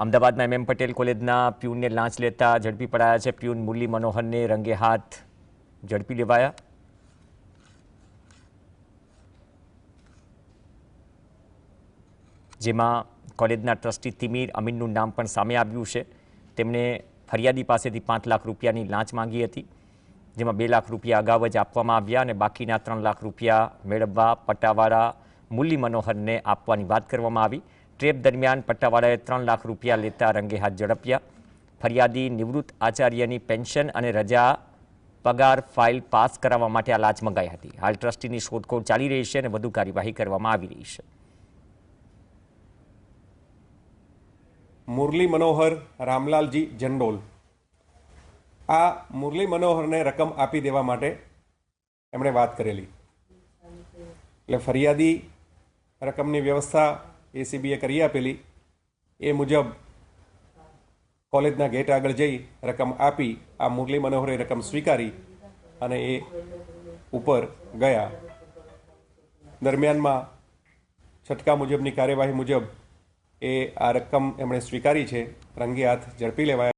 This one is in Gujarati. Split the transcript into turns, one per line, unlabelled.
અમદાવાદમાં MM પટેલ કોલેજના પ્યુનને લાંચ લેતા ઝડપી પડાયા છે। પ્યુન મુરલી મનોહરને રંગે હાથ ઝડપી લેવાયા। જેમાં કોલેજના ટ્રસ્ટી તિમીર અમીનનું નામ પણ સામે આવ્યું છે। તેમણે ફરિયાદી પાસેથી 5 લાખ રૂપિયાની લાંચ માંગી હતી, જેમાં 2 લાખ રૂપિયા અગાઉ જ આપવામાં આવ્યા અને બાકીના 3 લાખ રૂપિયા મેળવવા પટ્ટાવાળા મુરલી મનોહરને આપવાની વાત કરવામાં આવી। ટ્રેપ દરમિયાન પટ્ટાવાળાએ 3 લાખ રૂપિયા લેતા રંગે હાથ ઝડપ્યા। ફરિયાદી નિવૃત્ત આચાર્યની પેન્શન અને રજા પગાર ફાઇલ પાસ કરાવવા માટે આ લાંચ મંગાઈ હતી। હાલ ટ્રસ્ટીની શોધખોળ ચાલી રહી છે અને વધુ કાર્યવાહી કરવામાં આવી રહી છે।
मुरली मनोहर रामलालजी जंडोल आ मुरली मनोहर ने रकम आपी देवा माटे एमणे बात करेली એટલે ફરિયાદી રકમની વ્યવસ્થા એસીબીએ કરી આપેલી। એ મુજબ કોલેજના ગેટ આગળ જઈ રકમ આપી આ મુરલી મનોહરે રકમ સ્વીકારી અને એ ઉપર ગયા। દરમિયાનમાં છટકા મુજબની કાર્યવાહી મુજબ એ આ રકમ એમણે સ્વીકારી છે, રંગે હાથ ઝડપી લેવાયા।